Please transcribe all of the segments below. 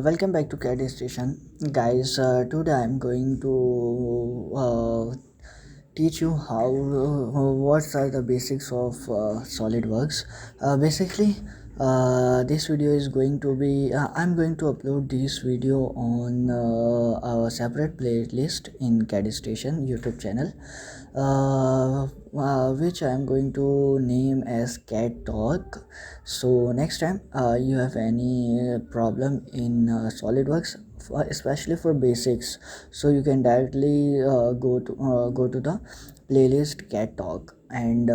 Welcome back to CAD Station, guys. Today I'm going to teach you how what are the basics of SolidWorks. Basically, this video is going to be I'm going to upload this video on a separate playlist in CAD Station YouTube channel, which I'm going to name as Cat Talk. So next time you have any problem in SolidWorks, especially for basics, so you can directly go to the playlist Cat Talk. And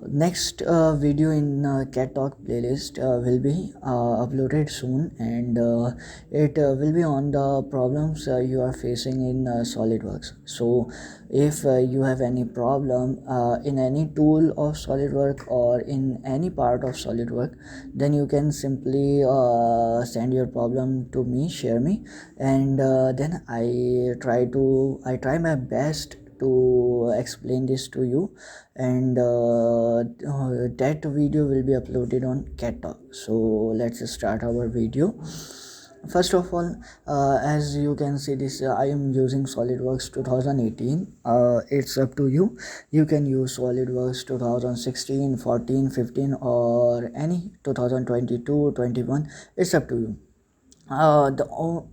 next video in Cat Talk playlist will be uploaded soon, and it will be on the problems you are facing in SolidWorks. So if you have any problem in any tool of SolidWorks or in any part of SolidWorks, then you can simply send your problem to me, share me, and then I try my best to explain this to you. And that video will be uploaded on Cat Talk. So let's start our video. First of all, as you can see, this I am using SolidWorks 2018. It's up to you. You can use SolidWorks 2016, 14, 15, or any 2022, 21. It's up to you. The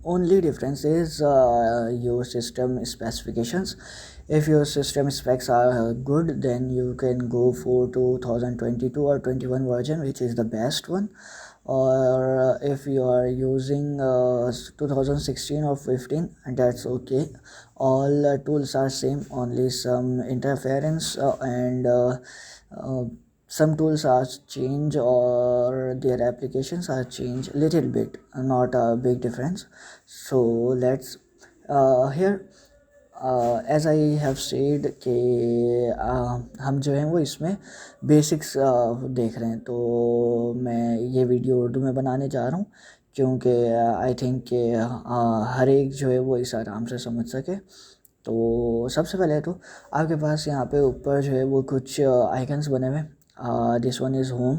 only difference is your system specifications. If your system specs are good, then you can go for 2022 or 21 version, which is the best one. Or if you are using 2016 or 15, and that's okay. All tools are same, only some interference and uh, some tools are changed or their applications are changed little bit, not a big difference. So let's here as I have said कि हम जो हैं वो इसमें basics देख रहे हैं, तो मैं ये वीडियो उर्दू में बनाने जा रहा हूँ, क्योंकि आई थिंक कि हर एक जो है वो इसे आराम से समझ सके। तो सबसे पहले तो आपके पास यहाँ पे ऊपर जो है वो कुछ आइकन्स बने हुए। This one is home.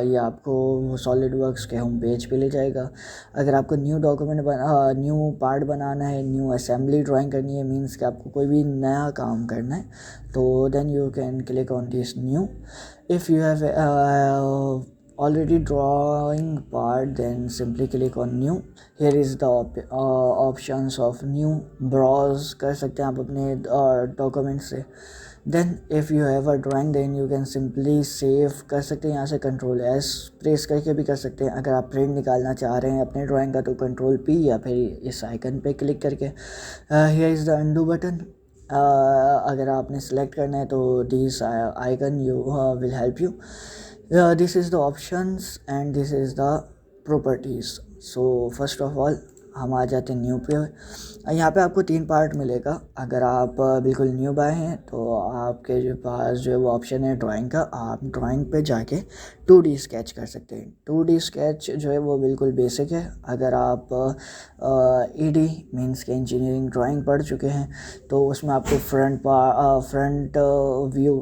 ये आपको सॉलिड वर्क्स के होम पेज पे ले जाएगा। अगर आपको न्यू न्यू पार्ट बनाना है, न्यू असेंबली ड्राइंग करनी है, मींस कि आपको कोई भी नया काम करना है, तो then you can click on this new. If you have already drawing part, then simply click on new. Here is the options of new. Browse कर सकते हैं आप अपने डॉक्यूमेंट से। Then if you have a drawing, then you can simply save कर सकते हैं। यहाँ से कंट्रोल एस प्रेस करके भी कर सकते हैं। अगर आप प्रिंट निकालना चाह रहे हैं अपने ड्राइंग का, तो कंट्रोल पी या फिर इस आइकन पे क्लिक करके। Here is the undo button. अगर आपने सेलेक्ट करना है तो this icon you will help you. This is the options and this is the properties. So first of all हम आ जाते हैं न्यू पे। यहाँ पे आपको 3 पार्ट मिलेगा। अगर आप बिल्कुल न्यू बाय हैं तो आपके जो पास जो है वो ऑप्शन है ड्राइंग का। आप ड्राइंग पे जाके 2D स्केच कर सकते हैं। 2D स्केच जो है वो बिल्कुल बेसिक है। अगर आप ईडी मींस के इंजीनियरिंग ड्राइंग पढ़ चुके हैं, तो उसमें आपको front view,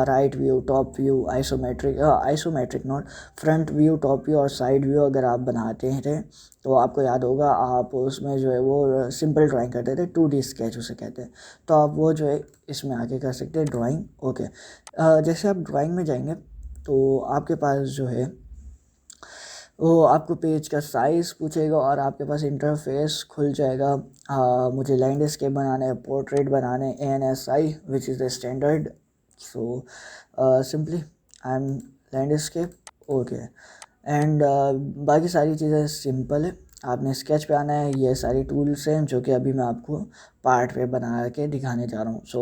right view, top view, isometric not, front view, top view और साइड व्यू अगर आप बनाते हैं तो आपको याद होगा आप उसमें जो है वो सिंपल ड्राइंग करते थे, 2D स्केच उसे कहते हैं। तो आप वो जो है इसमें आके कर सकते हैं ड्राइंग। ओके, जैसे आप ड्राइंग में जाएंगे तो आपके पास जो है वो आपको पेज का साइज़ पूछेगा और आपके पास इंटरफेस खुल जाएगा। मुझे लैंडस्केप बनाना है, पोर्ट्रेट बनाना है, ANSI which is the standard. So simply I am landscape. Okay, and बाकी सारी चीज़ें सिंपल है। आपने स्केच पे आना है। ये सारी टूल्स हैं जो कि अभी मैं आपको पार्ट पे बना के दिखाने जा रहा हूँ। सो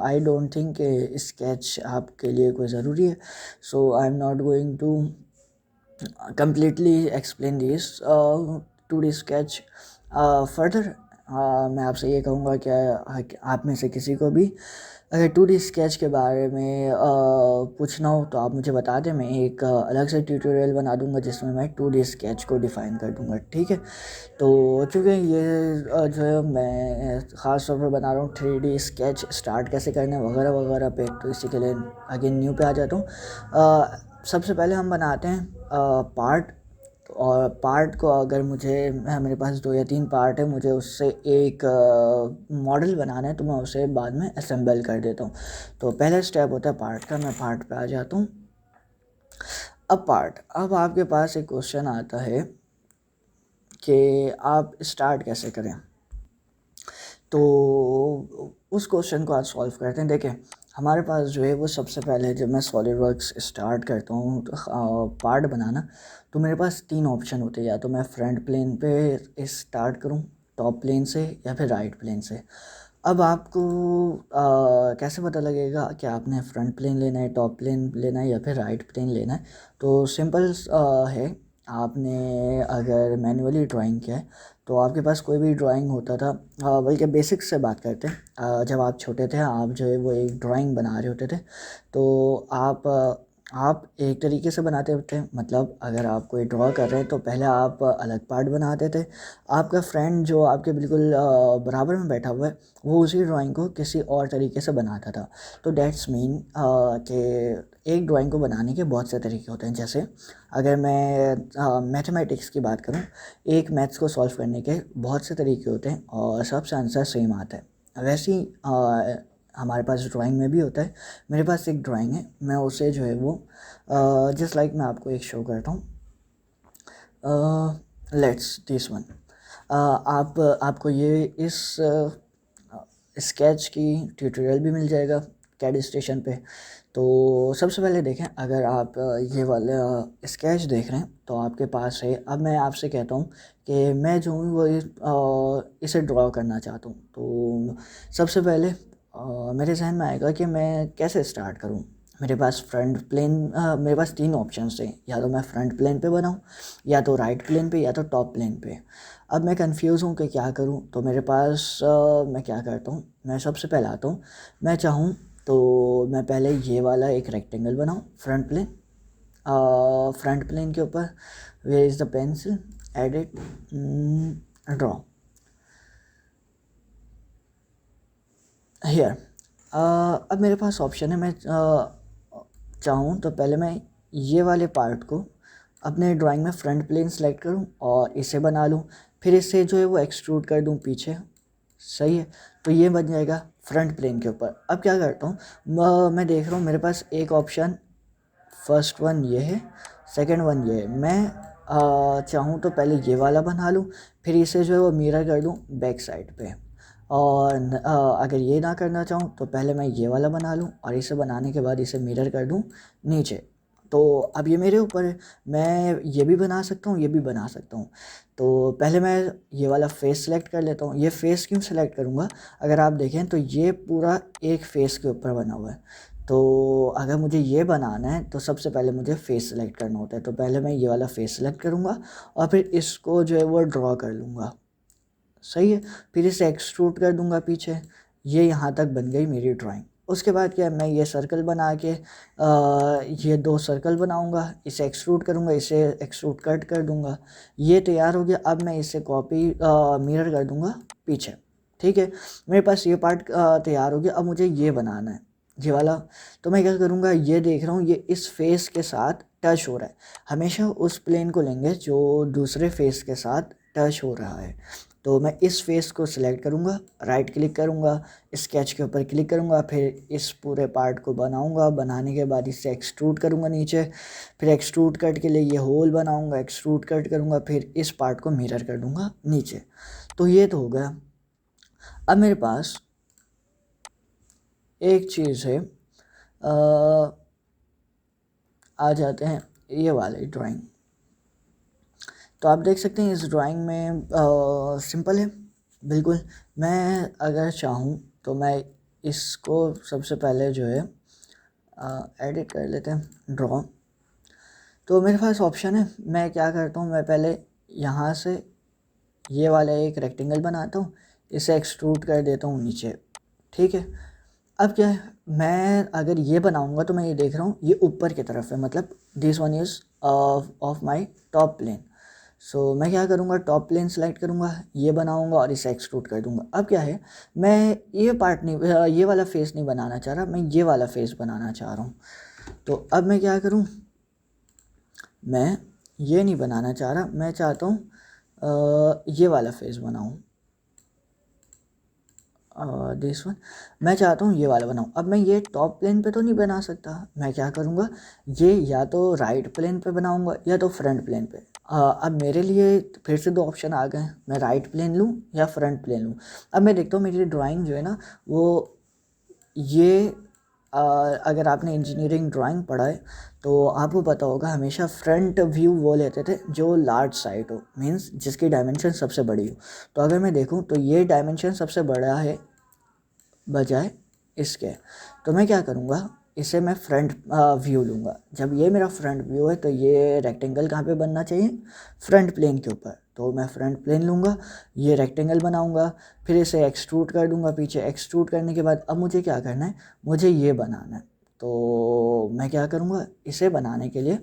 आई डोंट थिंक कि स्केच आपके लिए कोई ज़रूरी है। So I am not going to completely explain this 2D sketch further. मैं आपसे ये कहूँगा कि आप में से किसी को भी अगर 2D स्केच के बारे में पूछना हो तो आप मुझे बता दें, मैं एक अलग से ट्यूटोरियल बना दूंगा जिसमें मैं 2D स्केच को डिफ़ाइन कर दूंगा, ठीक है। तो चूँकि ये जो है मैं ख़ास तौर पर बना रहा हूँ 3D स्केच स्टार्ट कैसे करना है वगैरह वगैरह पे, तो इसी के लिए अगेन न्यू पे आ जाता हूँ। सबसे पहले हम बनाते हैं पार्ट, और पार्ट को अगर मेरे पास 2 या 3 पार्ट है, मुझे उससे एक मॉडल बनाना है, तो मैं उसे बाद में असेंबल कर देता हूँ। तो पहला स्टेप होता है पार्ट का, मैं पार्ट पे आ जाता हूँ। अब आपके पास एक क्वेश्चन आता है कि आप स्टार्ट कैसे करें। तो उस क्वेश्चन को आज सॉल्व करते हैं। देखिए, हमारे पास जो है वो सबसे पहले जब मैं सॉलिडवर्क्स स्टार्ट करता हूँ तो पार्ट बनाना, तो मेरे पास 3 ऑप्शन होते हैं, या तो मैं फ्रंट प्लेन पे स्टार्ट करूँ, टॉप प्लेन से, या फिर राइट प्लेन से। अब आपको कैसे पता लगेगा कि आपने फ्रंट प्लेन लेना है, टॉप प्लेन लेना है, या फिर राइट प्लेन लेना है। तो सिंपल है, आपने अगर मैन्युअली ड्राइंग किया है तो आपके पास कोई भी ड्राइंग होता था, बल्कि बेसिक्स से बात करते हैं। जब आप छोटे थे, आप जो है वो एक ड्राइंग बना रहे होते थे, तो आप एक तरीके से बनाते थे, मतलब अगर आप कोई ड्रॉ कर रहे हैं तो पहले आप अलग पार्ट बनाते थे। आपका फ्रेंड जो आपके बिल्कुल बराबर में बैठा हुआ है, वो उसी ड्राइंग को किसी और तरीके से बनाता था। तो डेट्स मीन कि एक ड्राइंग को बनाने के बहुत से तरीके होते हैं। जैसे अगर मैं मैथमेटिक्स की बात करूं, एक मैथ्स को सॉल्व करने के बहुत से तरीके होते हैं और सबसे आंसर सेम आता है। वैसे ही हमारे पास ड्राइंग में भी होता है। मेरे पास एक ड्राइंग है, मैं उसे जो है वो जस्ट लाइक मैं आपको एक शो करता हूँ। Let's this one. आपको ये इस स्केच की ट्यूटोरियल भी मिल जाएगा कैड स्टेशन पे। तो सबसे पहले देखें, अगर आप ये वाला स्केच देख रहे हैं तो आपके पास है। अब मैं आपसे कहता हूँ कि मैं जो हूँ वो इसे ड्रॉ करना चाहता हूँ। तो सबसे पहले मेरे जहन में आएगा कि मैं कैसे स्टार्ट करूँ। मेरे पास मेरे पास 3 ऑप्शंस हैं, या तो मैं फ्रंट प्लेन पे बनाऊँ, या तो राइट प्लेन पे, या तो टॉप प्लेन पे। अब मैं कंफ्यूज हूँ कि क्या करूँ। तो मेरे पास मैं क्या करता हूँ, मैं सबसे पहले आता हूँ, मैं चाहूँ तो मैं पहले ये वाला एक रेक्टेंगल बनाऊँ फ्रंट प्लेन के ऊपर। Where is the pencil, edit, draw here. अब मेरे पास ऑप्शन है, मैं चाहूँ तो पहले मैं ये वाले पार्ट को अपने ड्राइंग में फ्रंट प्लेन सेलेक्ट करूँ और इसे बना लूँ, फिर इसे जो है वो एक्सट्रूड कर दूँ पीछे। सही है, तो ये बन जाएगा फ्रंट प्लेन के ऊपर। अब क्या करता हूँ, मैं देख रहा हूँ मेरे पास एक ऑप्शन, फर्स्ट वन ये है, सेकंड वन ये है। मैं चाहूँ तो पहले ये वाला बना लूँ, फिर इसे जो है वो मिरर कर दूँ बैक साइड पे। और अगर ये ना करना चाहूँ तो पहले मैं ये वाला बना लूँ और इसे बनाने के बाद इसे मिरर कर दूँ नीचे। तो अब ये मेरे ऊपर है, मैं ये भी बना सकता हूँ, ये भी बना सकता हूँ। तो पहले मैं ये वाला फेस सेलेक्ट कर लेता हूँ। ये फेस क्यों सेलेक्ट करूँगा, अगर आप देखें तो ये पूरा एक फेस के ऊपर बना हुआ है। तो अगर मुझे ये बनाना है तो सबसे पहले मुझे फेस सेलेक्ट करना होता है। तो पहले मैं ये वाला फेस सेलेक्ट करूँगा और फिर इसको जो है वो ड्रॉ कर लूँगा। सही है, फिर इसे एक्सट्रूड कर दूंगा पीछे। ये यहाँ तक बन गई मेरी ड्राइंग। उसके बाद क्या है, मैं ये सर्कल बना के ये 2 सर्कल बनाऊंगा, इसे एक्सट्रूड करूंगा, इसे एक्सट्रूड कट कर दूंगा। ये तैयार हो गया। अब मैं इसे कॉपी मिरर कर दूंगा पीछे। ठीक है, मेरे पास ये पार्ट तैयार हो गया। अब मुझे ये बनाना है, ये वाला। तो मैं क्या करूँगा, ये देख रहा हूँ ये इस फेस के साथ टच हो रहा है। हमेशा उस प्लेन को लेंगे जो दूसरे फेस के साथ टच हो रहा है। तो मैं इस फेस को सिलेक्ट करूँगा, राइट क्लिक करूँगा, स्केच के ऊपर क्लिक करूँगा, फिर इस पूरे पार्ट को बनाऊँगा। बनाने के बाद इसे एक्सट्रूड करूँगा नीचे, फिर एक्सट्रूड कट के लिए ये होल बनाऊँगा, एक्सट्रूड कट करूँगा, फिर इस पार्ट को मिरर कर दूँगा नीचे। तो ये तो हो गया। अब मेरे पास एक चीज़ है, आ जाते हैं ये वाले ड्राइंग। तो आप देख सकते हैं इस ड्राइंग में सिंपल है बिल्कुल। मैं अगर चाहूँ तो मैं इसको सबसे पहले जो है एडिट कर लेते हैं, ड्रॉ। तो मेरे पास ऑप्शन है, मैं क्या करता हूँ, मैं पहले यहाँ से ये वाला एक रेक्टेंगल बनाता हूँ, इसे एक्सट्रूड कर देता हूँ नीचे, ठीक है। अब क्या है, मैं अगर ये बनाऊंगा तो मैं ये देख रहा हूँ ये ऊपर की तरफ है, मतलब this one is of my top plane. So मैं क्या करूँगा, टॉप प्लेन सेलेक्ट करूँगा, ये बनाऊँगा और इसे एक्सट्रूड कर दूँगा। अब क्या है, मैं ये पार्ट नहीं, ये वाला फेस नहीं बनाना चाह रहा, मैं ये वाला फेस बनाना चाह रहा हूँ। तो अब मैं क्या करूँ, मैं ये नहीं बनाना चाह रहा, मैं चाहता हूँ ये वाला फेस बनाऊँ, दिस वन। मैं चाहता हूँ ये वाला बनाऊँ। अब मैं ये टॉप प्लेन पे तो नहीं बना सकता, मैं क्या करूँगा, ये या तो राइट प्लेन पे बनाऊँगा या तो फ्रंट प्लेन पे। अब मेरे लिए फिर से दो ऑप्शन आ गए, मैं राइट प्लेन लूँ या फ्रंट प्लेन लूँ। अब मैं देखता हूँ मेरी ड्राइंग जो है ना वो ये अगर आपने इंजीनियरिंग ड्राइंग पढ़ा है तो आपको पता होगा हमेशा फ्रंट व्यू वो लेते थे जो लार्ज साइड हो, मीन्स जिसकी डायमेंशन सबसे बड़ी हो। तो अगर मैं देखूं तो ये डायमेंशन सबसे बड़ा है बजाय इसके, तो मैं क्या करूँगा, इसे मैं फ्रंट व्यू लूँगा। जब ये मेरा फ्रंट व्यू है तो ये रेक्टेंगल कहाँ पे बनना चाहिए, फ्रंट प्लेन के ऊपर। तो मैं फ्रंट प्लेन लूँगा, ये रेक्टेंगल बनाऊँगा, फिर इसे एक्सट्रूड कर दूँगा पीछे। एक्सट्रूड करने के बाद अब मुझे क्या करना है, मुझे ये बनाना है। तो मैं क्या करूँगा, इसे बनाने के लिए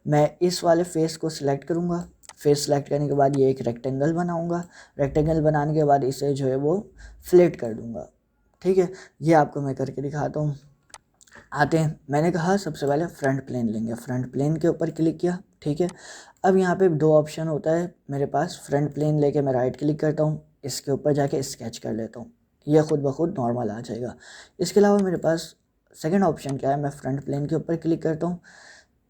मैं इस वाले फेस को सिलेक्ट करूँगा। फेस सेलेक्ट करने के बाद ये एक रेक्टेंगल बनाऊँगा। रेक्टेंगल बनाने के बाद इसे जो है वो फ्लिट कर दूँगा, ठीक है। ये आपको मैं करके दिखाता हूँ। आते हैं, मैंने कहा सबसे पहले फ्रंट प्लेन लेंगे, फ्रंट प्लेन के ऊपर क्लिक किया, ठीक है। अब यहाँ पे दो ऑप्शन होता है मेरे पास, फ्रंट प्लेन लेके मैं राइट क्लिक करता हूँ, इसके ऊपर जाके स्केच कर लेता हूँ, ये खुद ब खुद नॉर्मल आ जाएगा। इसके अलावा मेरे पास सेकंड ऑप्शन क्या है, मैं फ्रंट प्लेन के ऊपर क्लिक करता हूँ,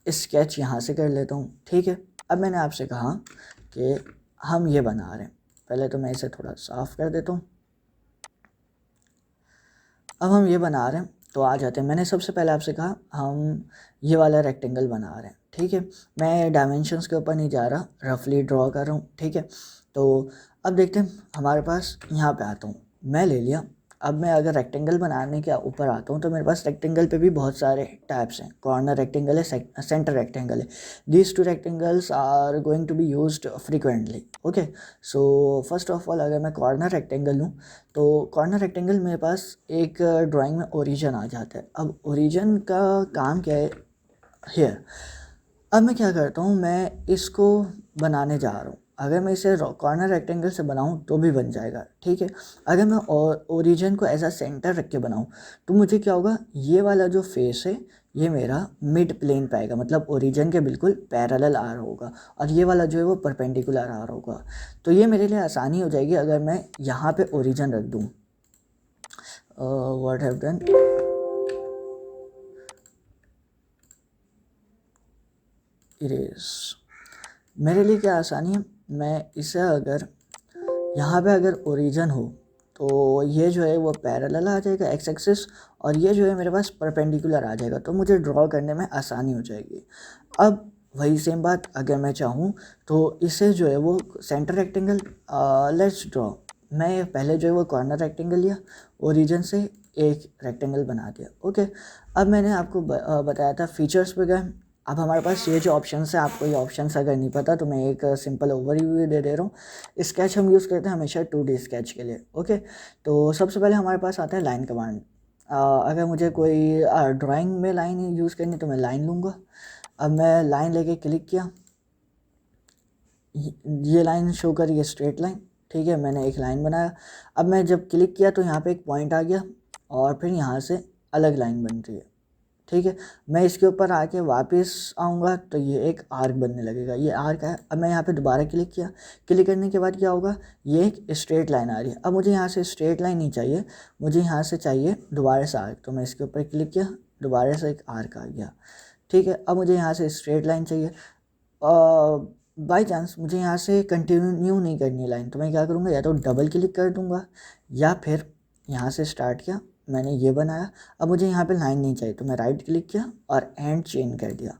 स्केच यहाँ से कर लेता हूँ, ठीक है। अब मैंने आपसे कहा कि हम ये बना रहे हैं, पहले तो मैं इसे थोड़ा साफ़ कर देता हूँ। अब हम ये बना रहे हैं तो आ जाते हैं, मैंने सबसे पहले आपसे कहा हम ये वाला रेक्टेंगल बना रहे हैं, ठीक है। मैं डायमेंशंस के ऊपर नहीं जा रहा, रफली ड्रॉ कर रहा हूँ, ठीक है। तो अब देखते हैं, हमारे पास यहाँ पे आता हूँ, मैं ले लिया। अब मैं अगर रेक्टेंगल बनाने के ऊपर आता हूँ तो मेरे पास रेक्टेंगल पे भी बहुत सारे टाइप्स हैं, कॉर्नर रेक्टेंगल है, सेंटर रेक्टेंगल है। These two rectangles are going to be used frequently, okay. So first of all अगर मैं कॉर्नर रेक्टेंगल लूँ तो कॉर्नर रेक्टेंगल मेरे पास एक ड्राइंग में ओरिजिन आ जाता है। अब ओरिजिन का काम क्या है, हेयर। अब मैं क्या करता हूँ, मैं इसको बनाने जा रहा हूँ। अगर मैं इसे कॉर्नर रेक्टेंगल से बनाऊँ तो भी बन जाएगा, ठीक है। अगर मैं ओरिजिन को एज अ सेंटर रख के बनाऊँ तो मुझे क्या होगा, ये वाला जो फेस है ये मेरा मिड प्लेन पे आएगा, मतलब ओरिजिन के बिल्कुल पैरेलल आ रहा होगा, और ये वाला जो है वो परपेंडिकुलर आ रहा होगा। तो ये मेरे लिए आसानी हो जाएगी अगर मैं यहाँ पे ओरिजिन रख दूँ। What have done, erase. मेरे लिए क्या आसानी है, मैं इसे अगर यहाँ पे अगर ओरिजिन हो तो ये जो है वो पैरेलल आ जाएगा एक्स एक्सिस, और ये जो है मेरे पास परपेंडिकुलर आ जाएगा, तो मुझे ड्रॉ करने में आसानी हो जाएगी। अब वही सेम बात अगर मैं चाहूँ तो इसे जो है वो सेंटर रेक्टेंगल, लेट्स ड्रॉ। मैं पहले जो है वो कॉर्नर रेक्टेंगल लिया, ओरिजिन से एक रेक्टेंगल बना दिया, ओके। अब मैंने आपको बताया था फीचर्स पे गए। अब हमारे पास ये जो ऑप्शंस है, आपको ये ऑप्शंस अगर नहीं पता तो मैं एक सिंपल ओवरव्यू दे रहा हूँ। स्केच हम यूज़ करते हैं हमेशा 2D स्केच के लिए, ओके। तो सबसे पहले हमारे पास आता है लाइन कमांड। अगर मुझे कोई ड्राइंग में लाइन यूज़ करनी तो मैं लाइन लूँगा। अब मैं लाइन लेके क्लिक किया, ये लाइन शो करी है स्ट्रेट लाइन, ठीक है। मैंने एक लाइन बनाया। अब मैं जब क्लिक किया तो यहाँ पे एक पॉइंट आ गया और फिर यहाँ से अलग लाइन बन रही है, ठीक है। मैं इसके ऊपर आके वापस आऊँगा तो ये एक आर्क बनने लगेगा, ये आर्क है। अब मैं यहाँ पे दोबारा क्लिक किया, क्लिक करने के बाद क्या होगा, ये एक स्ट्रेट लाइन आ रही है। अब मुझे यहाँ से स्ट्रेट लाइन नहीं चाहिए, मुझे यहाँ से चाहिए दोबारा से आर्क, तो मैं इसके ऊपर क्लिक किया, दोबारा से एक आर्क आ गया, ठीक है। अब मुझे यहाँ से स्ट्रेट लाइन चाहिए, बाई चांस मुझे यहाँ से कंटिन्यू नहीं करनी लाइन, तो मैं क्या करूँगा, या तो डबल क्लिक कर दूँगा या फिर यहाँ से स्टार्ट किया, मैंने ये बनाया। अब मुझे यहाँ पे लाइन नहीं चाहिए तो मैं राइट क्लिक किया और एंड चेन कर दिया।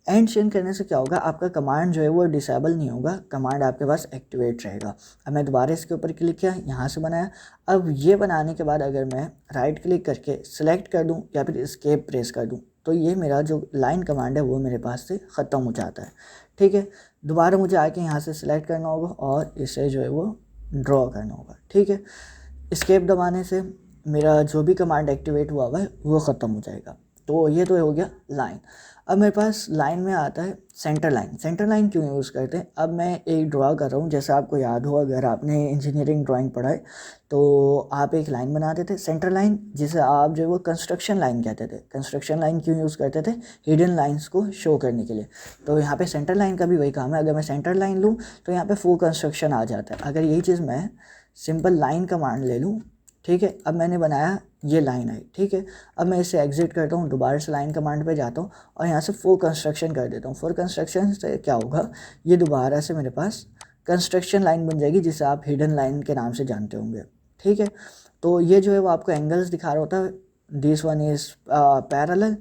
एंड चेन करने से क्या होगा, आपका कमांड जो है वो डिसेबल नहीं होगा, कमांड आपके पास एक्टिवेट रहेगा। अब मैं दोबारा इसके ऊपर क्लिक किया, यहाँ से बनाया। अब ये बनाने के बाद अगर मैं राइट क्लिक करके सिलेक्ट कर दूँ या फिर एस्केप प्रेस कर दूँ तो ये मेरा जो लाइन कमांड है वो मेरे पास से ख़त्म हो जाता है, ठीक है। दोबारा मुझे आके यहाँ से सिलेक्ट करना होगा और इसे जो है वो ड्रॉ करना होगा। ठीक है, एस्केप दबाने से मेरा जो भी कमांड एक्टिवेट हुआ है वो ख़त्म हो जाएगा। तो ये तो हो गया लाइन। अब मेरे पास लाइन में आता है सेंटर लाइन। सेंटर लाइन क्यों यूज़ करते हैं? अब मैं एक ड्रॉ कर रहा हूँ, जैसे आपको याद हो अगर आपने इंजीनियरिंग ड्राइंग पढ़ा है तो आप एक लाइन बनाते थे सेंटर लाइन, जिसे आप जो है वो कंस्ट्रक्शन लाइन कहते थे। कंस्ट्रक्शन लाइन क्यों यूज़ करते थे? हिडन लाइंस को शो करने के लिए। तो यहाँ पे सेंटर लाइन का भी वही काम है। अगर मैं सेंटर लाइन लूँ तो यहाँ पे फुल कंस्ट्रक्शन आ जाता है। अगर यही चीज़ मैं सिंपल लाइन कमांड ले लूँ, ठीक है, अब मैंने बनाया ये लाइन आई। ठीक है, अब मैं इसे एग्जिट करता हूँ, दोबारा से लाइन कमांड पे जाता हूँ और यहाँ से फुल कंस्ट्रक्शन कर देता हूँ। फुल कंस्ट्रक्शन से क्या होगा, ये दोबारा से मेरे पास कंस्ट्रक्शन लाइन बन जाएगी, जिसे आप हिडन लाइन के नाम से जानते होंगे। ठीक है, तो ये जो है वो आपको एंगल्स दिखा रहा होता है। This one is parallel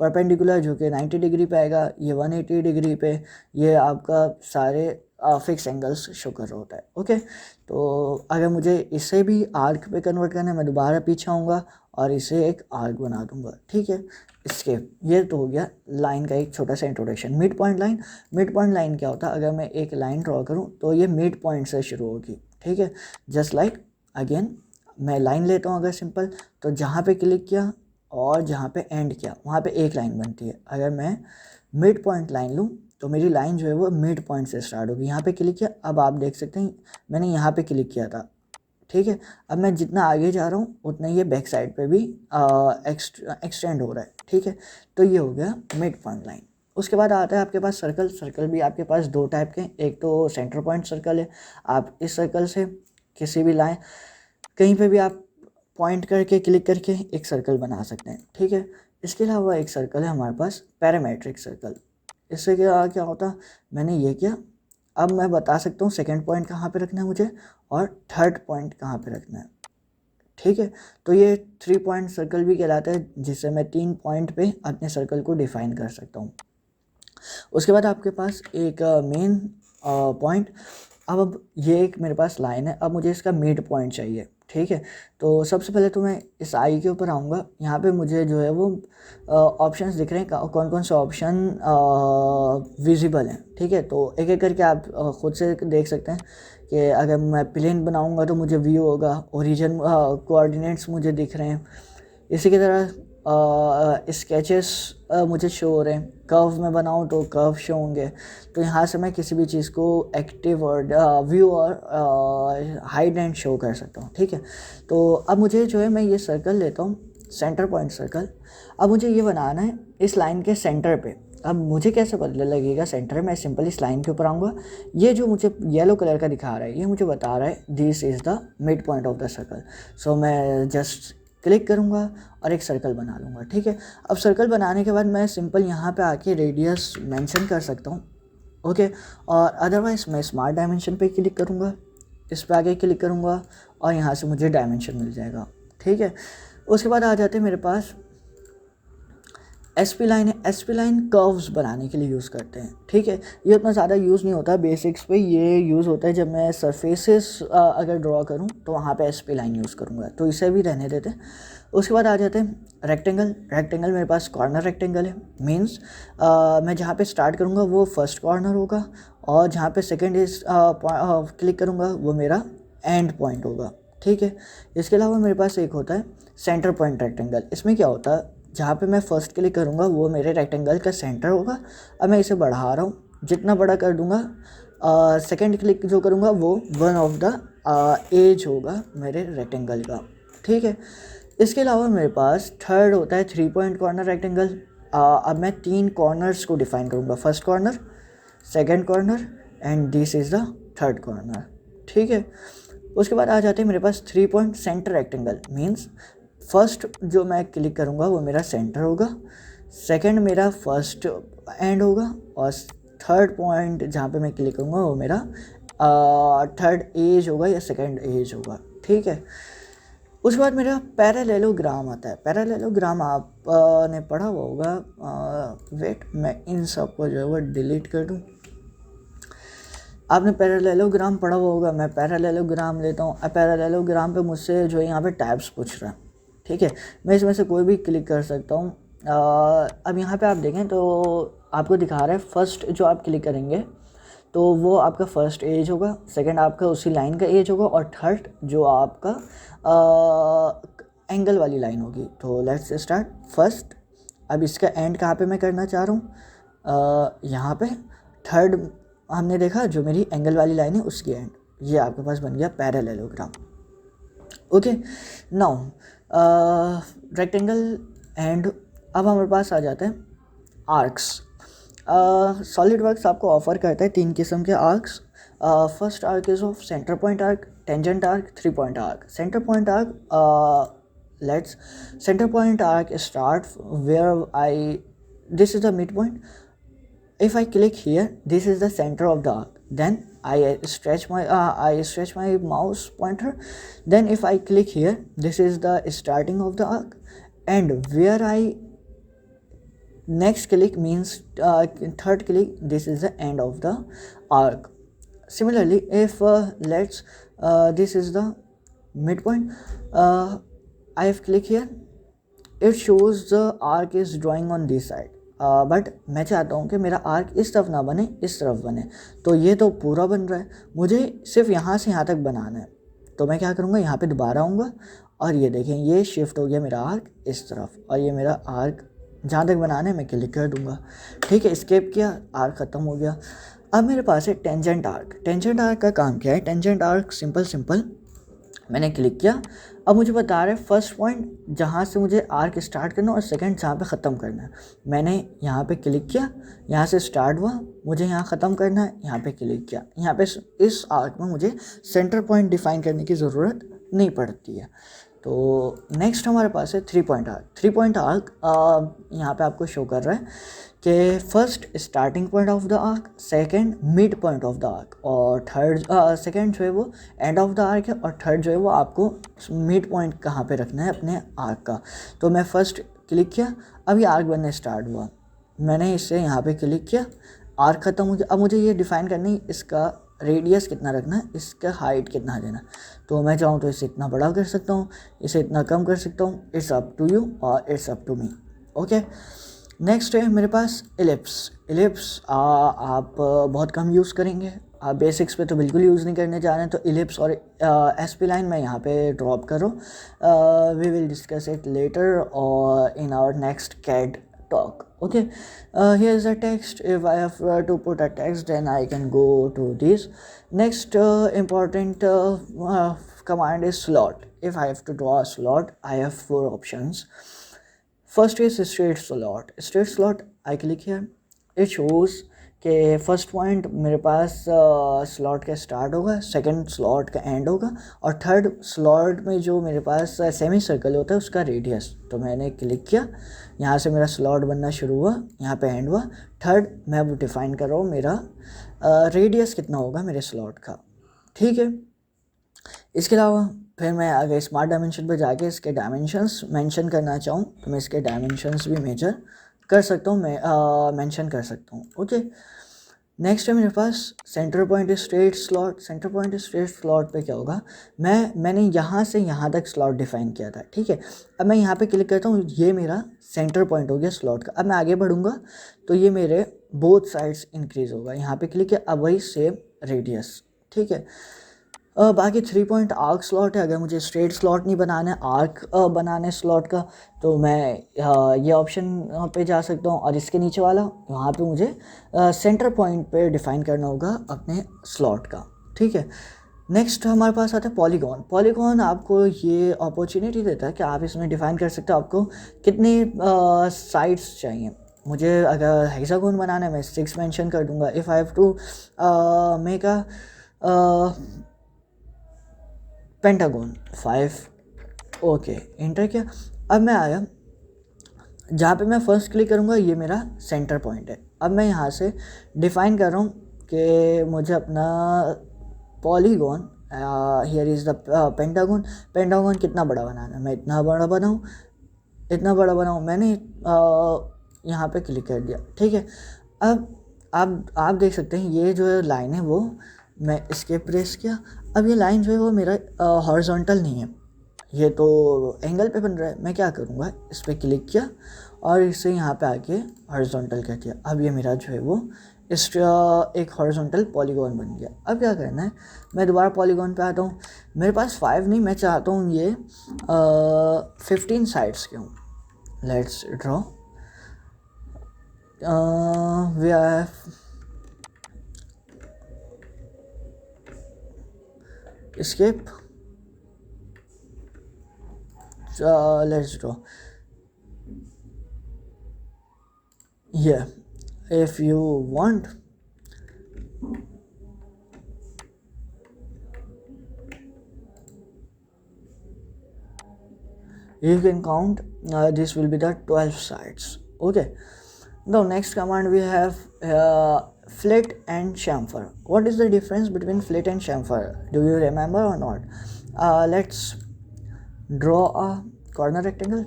perpendicular जो कि 90 डिग्री पे आएगा, ये 180 डिग्री पे, ये आपका सारे फिक्स एंगल्स शो कर रहा होता है। ओके, तो अगर मुझे इसे भी आर्क पे कन्वर्ट करना है, मैं दोबारा पीछे आऊँगा और इसे एक आर्क बना दूँगा। ठीक है, इसके ये तो हो गया लाइन का एक छोटा सा introduction. Mid point line, mid point line क्या होता है? अगर मैं एक लाइन ड्रॉ करूँ तो ये मिड पॉइंट से शुरू होगी। ठीक है, जस्ट लाइक अगेन मैं लाइन लेता हूँ अगर सिंपल, तो जहाँ पे क्लिक किया और जहाँ पे एंड किया वहाँ पे एक लाइन बनती है। अगर मैं मिड पॉइंट लाइन लूँ तो मेरी लाइन जो है वो मिड पॉइंट से स्टार्ट होगी। यहाँ पे क्लिक किया, अब आप देख सकते हैं मैंने यहाँ पे क्लिक किया था। ठीक है, अब मैं जितना आगे जा रहा हूँ उतना ये बैक साइड पे भी एक्सटेंड हो रहा है। ठीक है, तो ये हो गया मिड पॉइंट लाइन। उसके बाद आता है आपके पास सर्कल। सर्कल भी आपके पास दो टाइप के, एक तो सेंटर पॉइंट सर्कल है। आप इस सर्कल से किसी भी लाइन कहीं पे भी आप पॉइंट करके क्लिक करके एक सर्कल बना सकते हैं। ठीक है, इसके अलावा एक सर्कल है हमारे पास पैरामेट्रिक सर्कल। इससे क्या क्या होता, मैंने ये किया, अब मैं बता सकता हूँ सेकंड पॉइंट कहाँ पे रखना है मुझे और थर्ड पॉइंट कहाँ पे रखना है। ठीक है, तो ये 3 पॉइंट सर्कल भी कहलाता है, जिससे मैं 3 पॉइंट पे अपने सर्कल को डिफाइन कर सकता हूँ। उसके बाद आपके पास एक मेन पॉइंट। अब ये एक मेरे पास लाइन है, अब मुझे इसका मिड पॉइंट चाहिए। ठीक है, तो सबसे पहले तो मैं इस आई के ऊपर आऊँगा। यहाँ पे मुझे जो है वो ऑप्शंस दिख रहे हैं, कौन कौन से ऑप्शन विजिबल हैं। ठीक है, तो एक एक करके आप खुद से देख सकते हैं कि अगर मैं प्लेन बनाऊँगा तो मुझे व्यू होगा, ओरिजिन कोऑर्डिनेट्स मुझे दिख रहे हैं। इसी की तरह स्केचेस मुझे शो हो रहे हैं। कर्व में बनाऊँ तो कर्व शो होंगे। तो यहाँ से मैं किसी भी चीज़ को एक्टिव और व्यू और हाइड एंड शो कर सकता हूँ। ठीक है, तो अब मुझे जो है मैं ये सर्कल लेता हूँ, सेंटर पॉइंट सर्कल। अब मुझे ये बनाना है इस लाइन के सेंटर पे। अब मुझे कैसे पता लगेगा सेंटर है? मैं सिंपल इस लाइन के ऊपर आऊँगा। ये जो मुझे येलो कलर का दिखा रहा है ये मुझे बता रहा है this is the mid point of the circle. So मैं जस्ट क्लिक करूँगा और एक सर्कल बना लूँगा। ठीक है, अब सर्कल बनाने के बाद मैं सिंपल यहाँ पे आके रेडियस मेंशन कर सकता हूँ। ओके, और अदरवाइज़ मैं स्मार्ट डायमेंशन पे क्लिक करूँगा, इस पे आगे क्लिक करूँगा और यहाँ से मुझे डायमेंशन मिल जाएगा। ठीक है, उसके बाद आ जाते हैं मेरे पास एसपी लाइन है। एसपी लाइन कर्व्स बनाने के लिए यूज़ करते हैं। ठीक है, ये उतना ज़्यादा यूज़ नहीं होता बेसिक्स पे, ये यूज़ होता है जब मैं सरफेसेस अगर ड्रॉ करूँ तो वहाँ पे एसपी लाइन यूज़ करूँगा, तो इसे भी रहने देते हैं। उसके बाद आ जाते हैं रेक्टेंगल। रेक्टेंगल मेरे पास कॉर्नर रेक्टेंगल है। मीन्स मैं जहाँ पे स्टार्ट करूँगा वो फर्स्ट कॉर्नर होगा और जहाँ पे सेकेंड इज क्लिक करूँगा वो मेरा एंड पॉइंट होगा। ठीक है, इसके अलावा मेरे पास एक होता है सेंटर पॉइंट रेक्टेंगल। इसमें क्या होता है, जहाँ पे मैं फर्स्ट क्लिक करूँगा वो मेरे रेक्टेंगल का सेंटर होगा। अब मैं इसे बढ़ा रहा हूँ, जितना बड़ा कर दूँगा सेकंड क्लिक जो करूँगा वो वन ऑफ द एज होगा मेरे रेक्टेंगल का। ठीक है, इसके अलावा मेरे पास थर्ड होता है 3 पॉइंट कॉर्नर रेक्टेंगल। अब मैं 3 कॉर्नर्स को डिफाइन करूँगा, first corner, second corner and this is the third corner. ठीक है, उसके बाद आ जाते हैं मेरे पास 3 point centre rectangle. Means first जो मैं क्लिक करूँगा वो मेरा सेंटर होगा, सेकंड मेरा फर्स्ट एंड होगा और थर्ड पॉइंट जहाँ पे मैं क्लिक करूँगा वो मेरा थर्ड एज होगा या सेकंड एज होगा। ठीक है, उसके बाद मेरा पैरेललोग्राम आता है। पैरेललोग्राम आप ने पढ़ा हुआ होगा। वेट, मैं इन सब को जो है वो डिलीट कर दूँ। आपने पैरेललोग्राम पढ़ा हुआ होगा। मैं पैरेललोग्राम लेता हूँ। पैरेललोग्राम पे मुझसे जो है यहाँ पे टैब्स पूछ रहा है। ठीक है, मैं इसमें से कोई भी क्लिक कर सकता हूँ। अब यहाँ पे आप देखें तो आपको दिखा रहा है फर्स्ट जो आप क्लिक करेंगे तो वो आपका फर्स्ट एज होगा, सेकंड आपका उसी लाइन का एज होगा, और थर्ड जो आपका एंगल वाली लाइन होगी। तो लेट्स स्टार्ट फर्स्ट। अब इसका एंड कहाँ पे मैं करना चाह रहा हूँ, यहाँ पे थर्ड हमने देखा जो मेरी एंगल वाली लाइन है उसकी एंड, ये आपके पास बन गया parallelogram. Okay, now rectangle and अब हमारे पास आ जाते हैं आर्क्स। सॉलिड वर्क्स आपको ऑफर करता है 3 किस्म के arcs. First arc is of centre point arc, tangent arc, 3 point arc. Centre point arc, let's center point arc start where this is the midpoint. If I click here, this is the center of the arc. Then I stretch my mouse pointer. Then if I click here, this is the starting of the arc, and where I next click means third click, this is the end of the arc. Similarly, if this is the midpoint, I have click here, it shows the arc is drawing on this side, but मैं चाहता हूँ कि मेरा arc इस तरफ ना बने, इस तरफ बने। तो ये तो पूरा बन रहा है, मुझे सिर्फ यहाँ से यहाँ तक बनाना है। तो मैं क्या करूँगा, यहाँ पे दोबारा आऊँगा और ये देखें ये शिफ्ट हो गया मेरा आर्क इस तरफ, और ये मेरा आर्क जहाँ तक बनाना है मैं क्लिक कर दूँगा। ठीक है, स्केप किया, आर्क ख़त्म हो गया। अब मेरे पास है टेंजेंट आर्क। टेंजेंट आर्क का काम क्या है? टेंजेंट आर्क सिंपल मैंने क्लिक किया, अब मुझे बता रहे फर्स्ट पॉइंट जहाँ से मुझे आर्क स्टार्ट करना है और सेकंड जहाँ पे ख़त्म करना है। मैंने यहाँ पे क्लिक किया, यहाँ से स्टार्ट हुआ, मुझे यहाँ ख़त्म करना है, यहाँ पे क्लिक किया। यहाँ पे इस आर्क में मुझे सेंटर पॉइंट डिफाइन करने की ज़रूरत नहीं पड़ती है। तो नेक्स्ट हमारे पास है 3 पॉइंट आर्क। 3 पॉइंट आर्क यहाँ पे आपको शो कर रहा है कि first starting point of the arc, second mid point of the arc, और थर्ड सेकंड जो है वो एंड ऑफ द आर्क है, और थर्ड जो है वो आपको मिड पॉइंट कहाँ पे रखना है अपने आर्क का। तो मैं फर्स्ट क्लिक किया, अब ये आर्क बनने स्टार्ट हुआ, मैंने इससे यहाँ पे क्लिक किया, आर्क ख़त्म हो गया। अब मुझे ये डिफ़ाइन करनी इसका रेडियस कितना रखना है, इसका हाइट कितना देना। तो मैं चाहूँ तो इसे इतना बड़ा कर सकता हूँ, इसे इतना कम कर सकता हूँ, इट्स अप टू यू और it's up to me. Okay, next है मेरे पास इलिप्स। आप बहुत कम यूज़ करेंगे, आप बेसिक्स पे तो बिल्कुल यूज़ नहीं करने जा रहे हैं। तो इलिप्स और एसपी लाइन मैं यहाँ पे ड्रॉप करो, we will discuss it later और in our next CAD talk. Okay, here is the text. If I have to put a text, then I can go to this. Next important command is slot. If I have to draw a slot, I have 4 options. First is straight slot. Straight slot, I click here. It shows कि first point मेरे पास slot का start होगा, second slot का and होगा, और third slot में जो मेरे पास सेमी सर्कल होता है उसका रेडियस। तो मैंने क्लिक किया, यहाँ से मेरा स्लॉट बनना शुरू हुआ, यहाँ पे एंड हुआ। थर्ड मैं वो डिफ़ाइन कर रहा हूँ मेरा रेडियस कितना होगा मेरे स्लॉट का। ठीक है, इसके अलावा फिर मैं अगर स्मार्ट डायमेंशन पर जाके इसके डायमेंशंस मेंशन करना चाहूँ तो मैं इसके डायमेंशंस भी मेजर कर सकता हूँ, मैं मेंशन कर सकता हूँ। ओके, नेक्स्ट है मेरे पास centre point straight slot. Centre point straight slot पे क्या होगा, मैंने यहाँ से यहाँ तक स्लॉट डिफाइन किया था। ठीक है, अब मैं यहाँ पे क्लिक करता हूँ, ये मेरा सेंटर पॉइंट हो गया स्लॉट का। अब मैं आगे बढ़ूँगा तो ये मेरे बोथ साइड्स इंक्रीज़ होगा। यहाँ पे क्लिक किया, अब वही सेम रेडियस। ठीक है, बाकी 3 पॉइंट आर्क स्लॉट है। अगर मुझे स्ट्रेट स्लॉट नहीं बनाना है, आर्क बनाना है स्लॉट का, तो मैं ये ऑप्शन पे जा सकता हूँ, और इसके नीचे वाला वहाँ पे मुझे सेंटर पॉइंट पे डिफ़ाइन करना होगा अपने स्लॉट का। ठीक है, नेक्स्ट हमारे पास आता है पॉलीगॉन। पॉलीगॉन आपको ये अपॉर्चुनिटी देता है कि आप इसमें डिफ़ाइन कर सकते हो आपको कितने साइड्स चाहिए। मुझे अगर हेक्सागोन बनाना है मैं 6 मेंशन कर दूँगा। If I have to make a pentagon 5। Okay, enter किया। अब मैं आया जहाँ पे मैं फर्स्ट क्लिक करूँगा, ये मेरा सेंटर पॉइंट है। अब मैं यहाँ से डिफ़ाइन कर रहा हूँ कि मुझे अपना polygon, here is the pentagon कितना बड़ा बनाना है। मैं इतना बड़ा बनाऊँ, मैंने यहाँ पे क्लिक कर दिया। ठीक है, अब आप देख सकते हैं ये जो लाइन है वो मैं इसके प्रेस किया। अब ये लाइन जो है वो मेरा हॉरिजॉन्टल नहीं है, ये तो एंगल पे बन रहा है। मैं क्या करूँगा, इस पर क्लिक किया और इसे यहाँ पे आके हॉरिजॉन्टल कर दिया। अब ये मेरा जो है वो एक हॉरिजॉन्टल पॉलीगॉन बन गया। अब क्या करना है, मैं दोबारा पॉलीगॉन पे आता हूँ। मेरे पास 5 नहीं, मैं चाहता हूँ ये 15 साइड्स के हूँ। Let's draw. We have escape. Let's draw. Yeah, if you want, you can count. This will be the 12 sides. Okay. Now next command we have flit and chamfer. What is the difference between flit and chamfer? Do you remember or not? Let's draw a corner rectangle.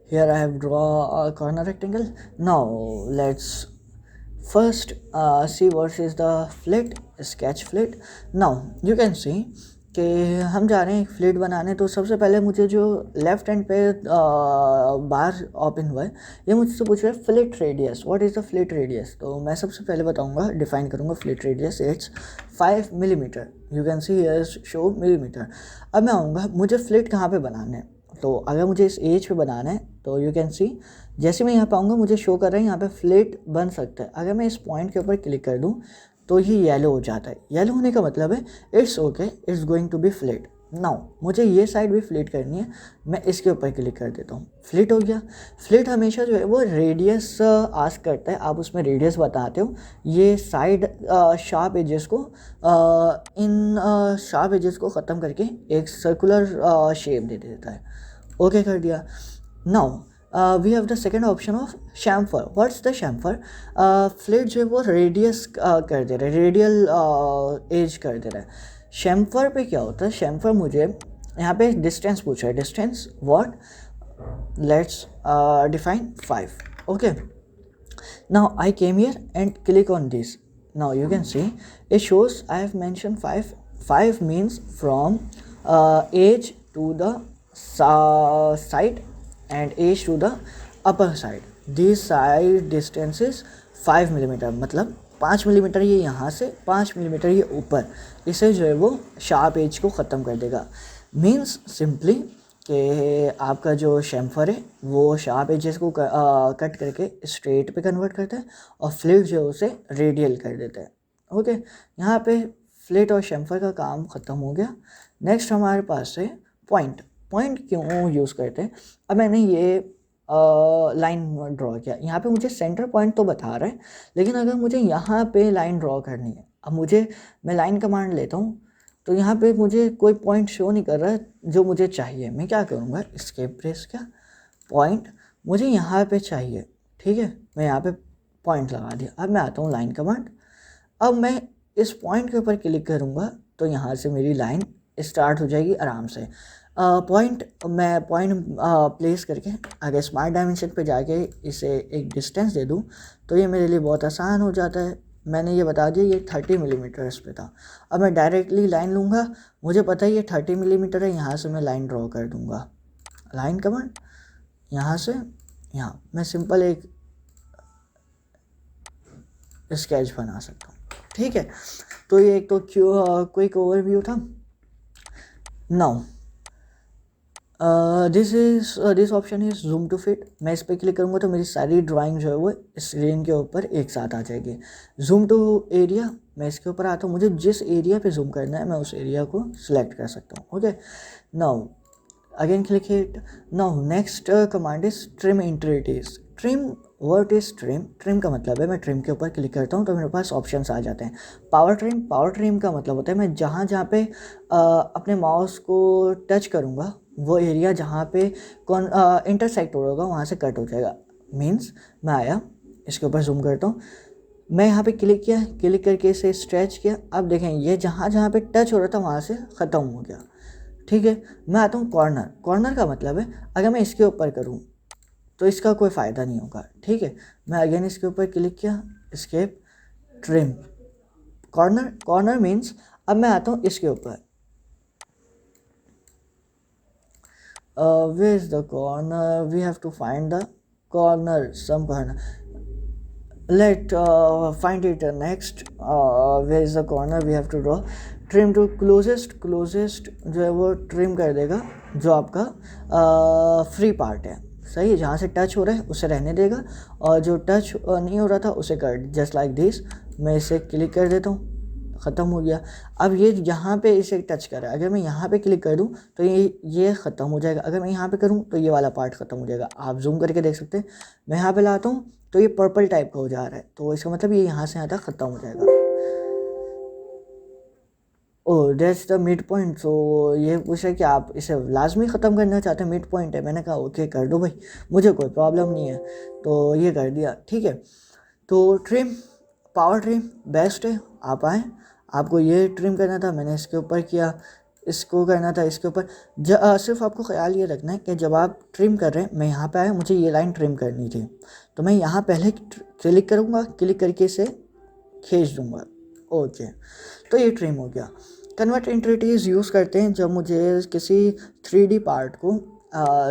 Here I have draw a corner rectangle. Now let's first see what is the flit, sketch flit. Now you can see कि हम जा रहे हैं एक fleet बनाने। तो सबसे पहले मुझे जो लेफ्ट हैंड पे बार ओपन हुआ है, ये मुझसे पूछ रहा है fleet radius. What is the fleet radius? तो मैं सबसे पहले बताऊंगा, डिफाइन करूंगा fleet radius. It's 5 millimetre. You can see here show millimetre. अब मैं आऊँगा, मुझे फ्लिट कहाँ पे बनाना है। तो अगर मुझे इस एज पे बनाना है तो यू कैन सी, जैसे मैं यहाँ पे आऊँगा मुझे शो कर रहा है यहाँ पे फ्लिट बन सकता है। अगर मैं इस पॉइंट के ऊपर क्लिक कर दूँ तो ये येलो हो जाता है। येलो होने का मतलब है it's okay, it's going to be fillet. Now मुझे ये साइड भी फ्लिट करनी है, मैं इसके ऊपर क्लिक कर देता हूँ, फ्लिट हो गया। फ्लिट हमेशा जो है वो रेडियस आस्क करता है, आप उसमें रेडियस बताते हो। ये साइड शार्प एजेस को इन शार्प एजेस को ख़त्म करके एक सर्कुलर शेप दे देता है। ओके कर दिया। Now we have the second option of chamfer. What's the chamfer? Fillet जो है वो रेडियस कर दे रहा है, रेडियल एज कर दे रहा है। शैम्फर पे क्या होता है? शैम्फर मुझे यहाँ पे डिस्टेंस पूछा है। Distance what? Let's define 5। Okay, now I came here and click on this. Now you can see it shows I have mentioned 5. 5 means from edge to the side and edge to the upper side. This side distance is 5 millimetre, मतलब 5 millimetre ये यहाँ से, 5 millimetre ये ऊपर। इसे जो है वो शार्प एज को ख़त्म कर देगा। मीन्स सिंपली कि आपका जो शैम्फर है वो शार्प एजेस को कट करके स्ट्रेट पे कन्वर्ट करता है और फ्लिट जो है उसे रेडियल कर देता है। ओके, यहाँ पे फ्लिट और शैम्फर का काम ख़त्म हो गया। नेक्स्ट हमारे पास है पॉइंट। पॉइंट क्यों यूज़ करते हैं? अब मैंने ये लाइन ड्रॉ किया, यहाँ पे मुझे सेंटर पॉइंट तो बता रहा है, लेकिन अगर मुझे यहाँ पे लाइन ड्रॉ करनी है, अब मैं लाइन कमांड लेता हूँ तो यहाँ पे मुझे कोई पॉइंट शो नहीं कर रहा है जो मुझे चाहिए। मैं क्या करूँगा, एस्केप प्रेस किया, पॉइंट मुझे यहाँ पे चाहिए। ठीक है, मैं यहाँ पे पॉइंट लगा दिया। अब मैं आता हूँ लाइन कमांड। अब मैं इस पॉइंट के ऊपर क्लिक करूँगा तो यहाँ से मेरी लाइन स्टार्ट हो जाएगी आराम से। मैं पॉइंट प्लेस करके अगर स्मार्ट डायमेंशन पे जाके इसे एक डिस्टेंस दे दूँ तो ये मेरे लिए बहुत आसान हो जाता है। मैंने ये बता दिया ये 30 मिलीमीटर्स पे था। अब मैं डायरेक्टली लाइन लूँगा, मुझे पता है ये 30 मिलीमीटर है, यहाँ से मैं लाइन ड्रॉ कर दूँगा। लाइन कमांड, यहाँ से यहाँ मैं सिंपल एक स्केच बना सकता हूँ। ठीक है, तो ये एक तो क्विक ओवरव्यू था। Now this option is zoom to fit. मैं इस पर क्लिक करूँगा तो मेरी सारी ड्राइंग जो है वो स्क्रीन के ऊपर एक साथ आ जाएगी। जूम टू एरिया, मैं इसके ऊपर आता हूँ, मुझे जिस एरिया पे जूम करना है मैं उस एरिया को सिलेक्ट कर सकता हूँ। Okay, now again click hit. Now next command is trim integrities. Trim, what is trim? Trim का मतलब है मैं ट्रिम के ऊपर क्लिक करता हूँ तो मेरे पास ऑप्शंस आ जाते हैं। पावर ट्रिम, पावर ट्रिम का मतलब होता है मैं जहाँ जहाँ पे अपने माउस को टच करूँगा वो एरिया जहाँ पे इंटरसेक्ट होगा वहाँ से कट हो जाएगा। मीन्स मैं आया, इसके ऊपर जूम करता हूँ, मैं यहाँ पे क्लिक किया, क्लिक करके इसे स्ट्रेच किया। अब देखें ये जहाँ जहाँ पे टच हो रहा था वहाँ से ख़त्म हो गया। ठीक है, मैं आता हूँ कॉर्नर। कॉर्नर का मतलब है अगर मैं इसके ऊपर करूँ तो इसका कोई फ़ायदा नहीं होगा। ठीक है, मैं अगेन इसके ऊपर क्लिक किया, escape, trim, corner. Corner means अब मैं आता हूँ इसके ऊपर, where is the corner? We have to find the corner, some corner. let find it next, where is the corner we have to draw, trim to closest जो है वो trim कर देगा जो आपका फ्री पार्ट है, सही है, जहाँ से टच हो रहा है उसे रहने देगा, और जो टच नहीं हो रहा था उसे कर, जस्ट लाइक दिस। मैं इसे क्लिक कर देता हूँ, ख़त्म हो गया। अब ये यहाँ पे इसे टच कर रहा है, अगर मैं यहाँ पे क्लिक कर दूँ तो ये ख़त्म हो जाएगा, अगर मैं यहाँ पे करूँ तो ये वाला पार्ट ख़त्म हो जाएगा। आप जूम करके देख सकते हैं, मैं यहाँ पे लाता हूँ तो ये पर्पल टाइप का हो जा रहा है, तो इसका मतलब ये यहाँ से यहाँ तक ख़त्म हो जाएगा। Oh that's the mid point. So ये पूछा कि आप इसे लाजमी ख़त्म करना चाहते हैं, मिड पॉइंट है। मैंने कहा ओके कर दो भाई, मुझे कोई प्रॉब्लम नहीं है, तो ये कर दिया, ठीक है। तो ट्रिम, पावर ट्रिम बेस्ट है, आप आएँ, आपको ये ट्रिम करना था, मैंने इसके ऊपर किया, इसको करना था इसके ऊपर। सिर्फ आपको ख्याल ये रखना है कि जब आप ट्रिम कर रहे हैं, मैं यहाँ पे आया, मुझे ये लाइन ट्रिम करनी थी, तो मैं यहाँ पहले क्लिक करूँगा, क्लिक करके इसे खींच दूँगा, ओके, तो ये ट्रिम हो गया। कन्वर्ट एंटिटीज़ यूज़ करते हैं जब मुझे किसी 3D पार्ट को,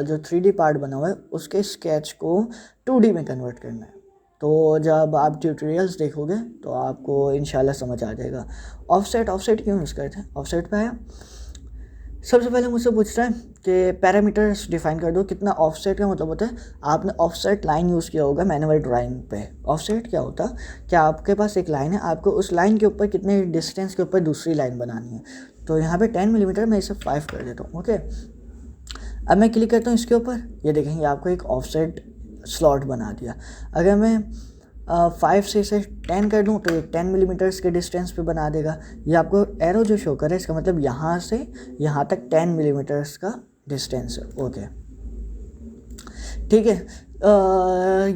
जो 3D पार्ट बना हुआ है उसके स्केच को 2D में कन्वर्ट करना है। तो जब आप ट्यूटोरियल्स देखोगे तो आपको इंशाल्लाह समझ आ जाएगा। ऑफसेट क्यों यूज़ करते हैं, ऑफसेट पे आया, सबसे पहले मुझसे पूछ रहा है कि पैरामीटर्स डिफाइन कर दो, कितना ऑफसेट का मतलब होता है, आपने ऑफसेट लाइन यूज़ किया होगा मैनुअल ड्राइंग पे। ऑफसेट क्या होता है कि आपके पास एक लाइन है, आपको उस लाइन के ऊपर कितने डिस्टेंस के ऊपर दूसरी लाइन बनानी है, तो यहाँ पे 10 मिलीमीटर, मैं इसे 5 कर देता हूँ, ओके। अब मैं क्लिक करता हूँ इसके ऊपर, ये देखेंगे आपको एक ऑफसेट स्लॉट बना दिया। अगर मैं 5 से इसे 10 कर दूँ तो ये 10 मिलीमीटर्स के डिस्टेंस पे बना देगा। ये आपको एरो जो शो कर रहा है, इसका मतलब यहाँ से यहाँ तक 10 मिलीमीटर्स का डिस्टेंस है, ओके, ठीक है।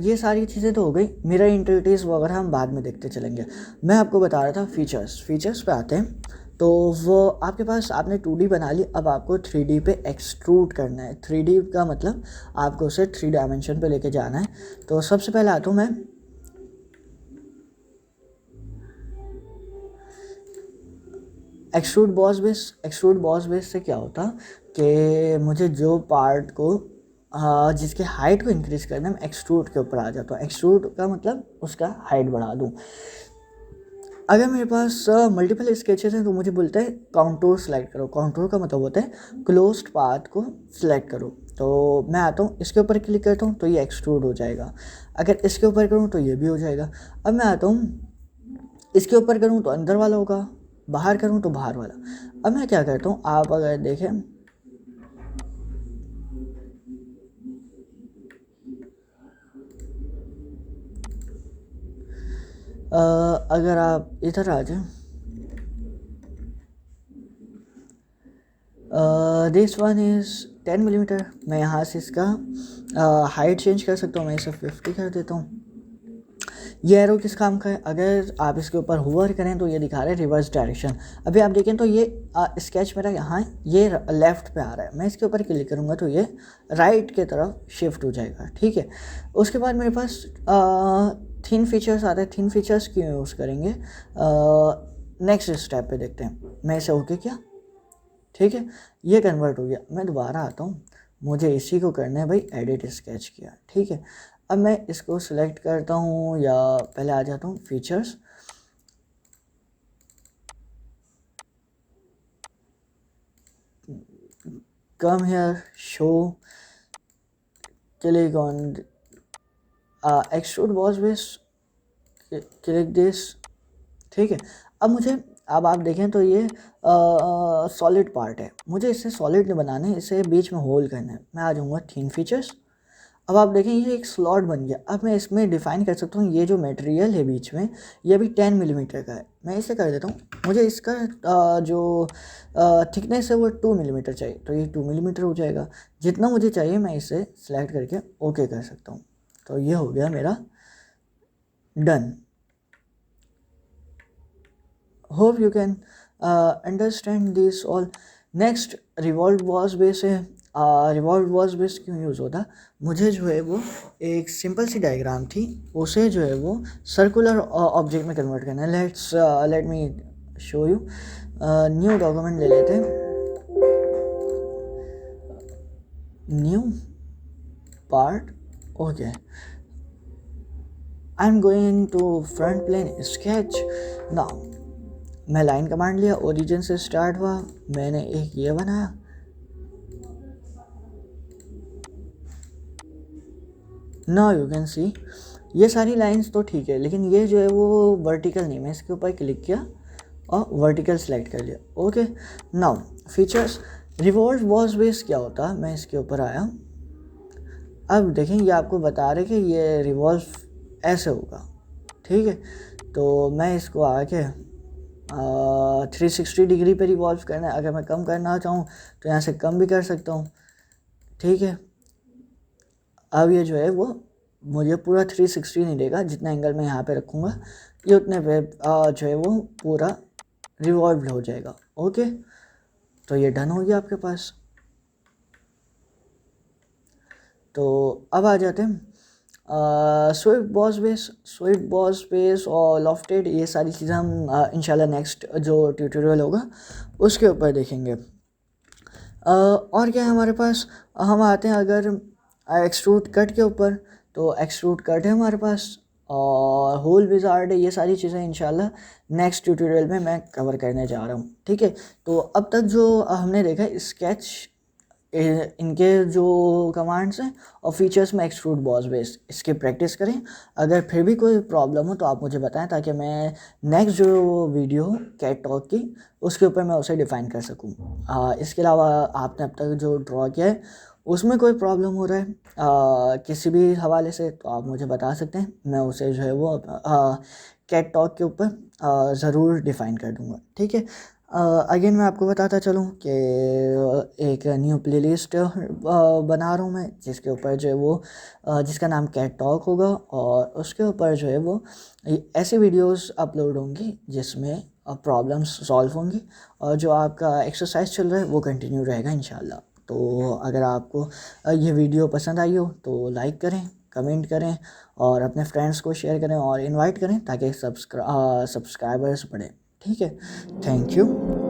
ये सारी चीज़ें तो हो गई, मिरर इंटिग्रिटीज़ वगैरह हम बाद में देखते चलेंगे। मैं आपको बता रहा था फीचर्स पे आते हैं। तो वो आपके पास, आपने 2D बना ली, अब आपको 3D पे एक्सट्रूड करना है। 3D का मतलब आपको उसे 3 डायमेंशन पे लेके जाना है। तो सबसे पहले आता हूँ मैं एक्सट्रूड बॉस बेस से क्या होता कि मुझे जो पार्ट को जिसके हाइट को इंक्रीज़ करना है, मैं एक्सट्रूड के ऊपर आ जाता हूँ। एक्सट्रूड का मतलब उसका हाइट बढ़ा दूँ। अगर मेरे पास मल्टीपल स्केचेस हैं तो मुझे बोलता है काउंटूर सेलेक्ट करो। काउंटूर का मतलब होता है क्लोज्ड पाथ को सिलेक्ट करो। तो मैं आता हूँ, इसके ऊपर क्लिक करता हूँ तो ये एक्सट्रूड हो जाएगा। अगर इसके ऊपर करूँ तो ये भी हो जाएगा। अब मैं आता हूँ, इसके ऊपर करूँ तो अंदर वाला होगा, बाहर करूँ तो बाहर वाला। अब मैं क्या करता हूँ, आप अगर देखें, अगर आप इधर आ जाए, दिस वन इज़ 10 मिलीमीटर। मैं यहाँ से इसका हाइट चेंज कर सकता हूँ, मैं इसे 50 कर देता हूँ। ये एरो किस काम का है, अगर आप इसके ऊपर होवर करें तो ये दिखा रहा है रिवर्स डायरेक्शन। अभी आप देखें तो ये स्केच मेरा यहाँ है, ये लेफ़्ट पे आ रहा है, मैं इसके ऊपर क्लिक करूँगा तो ये राइट के तरफ शिफ्ट हो जाएगा, ठीक है। उसके बाद मेरे पास थिन फीचर्स आते हैं। थिन फीचर्स क्यों यूज़ करेंगे, नेक्स्ट स्टेप पे देखते हैं। मैं इसे ओके किया, ठीक है, ये कन्वर्ट हो गया। मैं दोबारा आता हूँ, मुझे इसी को करना है भाई, एडिट स्केच किया, ठीक है। अब मैं इसको सिलेक्ट करता हूँ, या पहले आ जाता हूँ features, come here, show, click on extrude boss base, click this, ठीक है। अब आप देखें तो ये सॉलिड पार्ट है, मुझे इसे सॉलिड बनाना है, इसे बीच में होल करना है। मैं आ जाऊँगा थिन फीचर्स। अब आप देखें ये एक स्लॉट बन गया। अब मैं इसमें डिफ़ाइन कर सकता हूँ, ये जो मटेरियल है बीच में, ये भी 10 मिलीमीटर का है। मैं इसे कर देता हूँ, मुझे इसका जो थिकनेस है वो 2 मिलीमीटर चाहिए, तो ये 2 मिलीमीटर हो जाएगा। जितना मुझे चाहिए मैं इसे सेलेक्ट करके ओके कर सकता हूँ। तो ये हो गया मेरा done. Hope you can understand this all. Next revolve boss base है। रिवॉल्व बॉस बेस क्यों यूज़ होता, मुझे जो है वो एक सिंपल सी डायग्राम थी, उसे जो है वो सर्कुलर ऑब्जेक्ट में कन्वर्ट करना है। Let me show you. New document ले लेते हैं, new part, okay. I am going to front plane sketch now. मैं लाइन कमांड लिया, ओरिजिन से स्टार्ट हुआ, मैंने एक ये बनाया, नाउ यू कैन सी ये सारी लाइंस तो ठीक है, लेकिन ये जो है वो वर्टिकल नहीं। मैं इसके ऊपर क्लिक किया और वर्टिकल सेलेक्ट कर लिया। Okay, now features, revolve boss base क्या होता है, मैं इसके ऊपर आया। अब देखें ये आपको बता रहे कि ये रिवॉल्व ऐसे होगा, ठीक है। तो मैं इसको आके 360 डिग्री पे रिवॉल्व करना है। अगर मैं कम करना चाहूँ तो यहाँ से कम भी कर सकता हूँ, ठीक है। अब ये जो है वो मुझे पूरा 360 नहीं देगा, जितना एंगल मैं यहाँ पे रखूँगा ये उतने पे जो है वो पूरा रिवॉल्व हो जाएगा। ओके, तो ये डन हो गया आपके पास। तो अब आ जाते हैं Swift boss base. Swift boss base और लॉफ्टेड, ये सारी चीज़ें हम इंशाल्लाह नेक्स्ट जो ट्यूटोरियल होगा उसके ऊपर देखेंगे। और क्या है हमारे पास, हम आते हैं अगर एक्सट्रूड कट के ऊपर, तो एक्सट्रूड कट है हमारे पास और होल विजार्ड है। ये सारी चीज़ें इंशाल्लाह नेक्स्ट ट्यूटोरियल में मैं कवर करने जा रहा हूँ, ठीक है। तो अब तक जो हमने देखा स्केच, इनके जो कमांड्स हैं और फीचर्स में एक्सट्रूड बॉस बेस, इसकी प्रैक्टिस करें। अगर फिर भी कोई प्रॉब्लम हो तो आप मुझे बताएं, ताकि मैं नेक्स्ट जो वीडियो हो कैट टॉक की उसके ऊपर मैं उसे डिफ़ाइन कर सकूं। इसके अलावा आपने अब तक जो ड्रॉ किया है उसमें कोई प्रॉब्लम हो रहा है किसी भी हवाले से, तो आप मुझे बता सकते हैं। मैं उसे जो है वो कैट टॉक के ऊपर ज़रूर डिफ़ाइन कर दूँगा, ठीक है। अगेन मैं आपको बताता चलूँ कि एक न्यू प्लेलिस्ट बना रहा हूँ मैं, जिसके ऊपर जो है वो जिसका नाम कैट टॉक होगा, और उसके ऊपर जो है वो ऐसी वीडियोस अपलोड होंगी जिसमें प्रॉब्लम्स सॉल्व होंगी, और जो आपका एक्सरसाइज चल रहा है वो कंटिन्यू रहेगा इंशाल्लाह। तो अगर आपको ये वीडियो पसंद आई हो तो लाइक करें, कमेंट करें और अपने फ्रेंड्स को शेयर करें और इनवाइट करें, ताकि सब्सक्राइबर्स बढ़ें, ठीक है। Thank you.